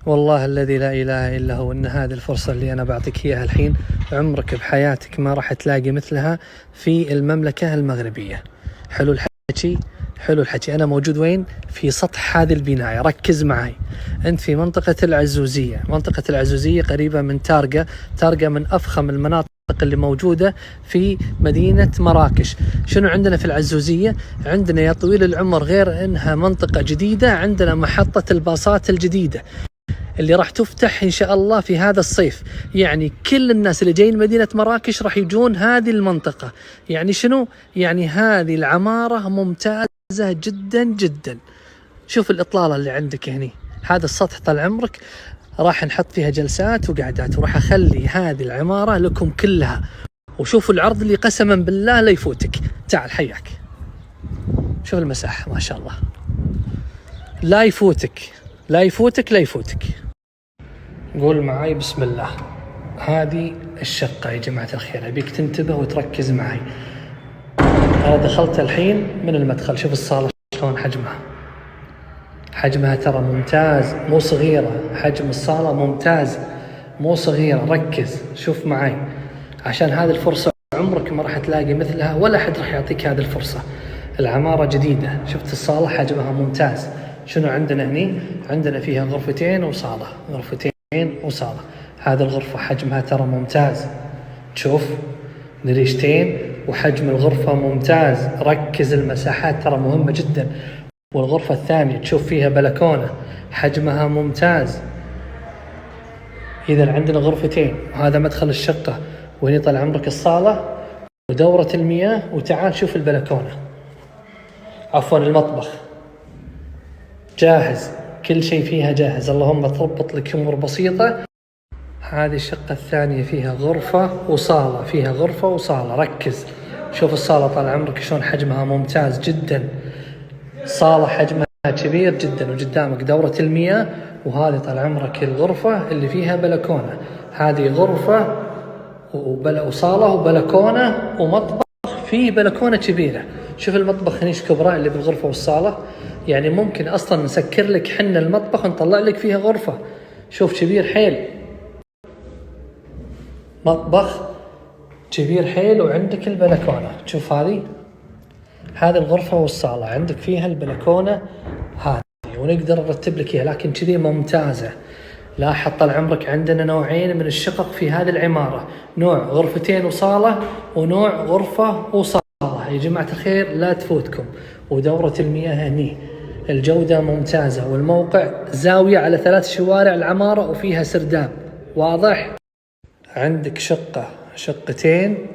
والله الذي لا إله إلا هو أن هذه الفرصة اللي أنا بعطيك إياها الحين عمرك بحياتك ما راح تلاقي مثلها في المملكة المغربية. حلو الحكي، حلو الحكي. أنا موجود وين؟ في سطح هذه البناية، ركز معي. أنت في منطقة العزوزية. منطقة العزوزية قريبة من تارقة. تارقة من أفخم المناطق اللي موجودة في مدينة مراكش. شنو عندنا في العزوزية؟ عندنا يا طويل العمر غير إنها منطقة جديدة، عندنا محطة الباصات الجديدة اللي راح تفتح إن شاء الله في هذا الصيف. يعني كل الناس اللي جايين مدينة مراكش راح يجون هذه المنطقة. يعني شنو؟ يعني هذه العمارة ممتازة جدا جدا. شوف الإطلالة اللي عندك هني، هذا السطح طال عمرك راح نحط فيها جلسات وقعدات، وراح أخلي هذه العمارة لكم كلها. وشوفوا العرض اللي قسما بالله لا يفوتك. تعال حياك، شوف المساحة ما شاء الله، لا يفوتك لا يفوتك لا يفوتك. قول معاي بسم الله. هذه الشقة يا جماعة الخير، أبيك تنتبه وتركز معي. أنا دخلت الحين من المدخل، شوف الصالة شلون حجمها. حجمها ترى ممتاز، مو صغيرة. حجم الصالة ممتاز، مو صغيرة. ركز شوف معي، عشان هذه الفرصة عمرك ما راح تلاقي مثلها، ولا حد راح يعطيك هذه الفرصة. العمارة جديدة. شفت الصالة حجمها ممتاز. شنو عندنا هني؟ عندنا فيها غرفتين وصالة، غرفتين وصالة. هذه الغرفة حجمها ترى ممتاز. تشوف نريشتين وحجم الغرفة ممتاز. ركز، المساحات ترى مهمة جدا. والغرفة الثانية تشوف فيها بلكونة، حجمها ممتاز. إذا عندنا غرفتين وهذا مدخل الشقة، وهنا طال عمرك الصالة ودورة المياه. وتعال شوف البلكونة، عفوا المطبخ جاهز، كل شيء فيها جاهز. اللهم تربط لك أمور بسيطة. هذه الشقة الثانية فيها غرفة وصالة، فيها غرفة وصالة. ركز شوف الصالة طال عمرك شلون حجمها ممتاز جدا. صالة حجمها كبير جدا، وقدامك دورة المياه. وهذه طال عمرك الغرفة اللي فيها بلكونة. هذه غرفة وصالة وبلكونة ومطبخ فيه بلكونة كبيرة. شوف المطبخ هنيش كبرى اللي بالغرفة والصالة. يعني ممكن أصلا نسكر لك حنا المطبخ ونطلع لك فيها غرفة. شوف كبير حيل، مطبخ كبير حيل. وعندك البلكونة، تشوف هذه الغرفة والصالة عندك فيها البلكونة هذه، ونقدر نرتب لك اياها لكن كذي ممتازة. لاحظ طال عمرك عندنا نوعين من الشقق في هذه العمارة، نوع غرفتين وصالة، ونوع غرفة وصالة. يا جماعة الخير لا تفوتكم. ودورة المياه هني، الجودة ممتازة. والموقع زاوية على 3 شوارع العمارة وفيها سرداب واضح. عندك شقة، شقتين،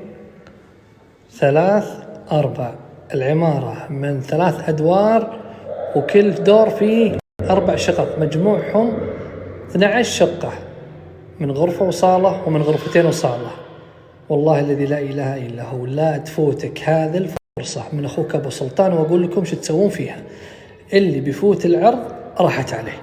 3، 4. العمارة من 3 أدوار، وكل دور فيه 4 شقق، مجموعهم 12 شقة، من غرفة وصالة ومن غرفتين وصالة. والله الذي لا إله إلا هو لا تفوتك هذه الفرصة. من أخوك أبو سلطان، وأقول لكم شو تسوون فيها. اللي بيفوت العرض راحت عليه.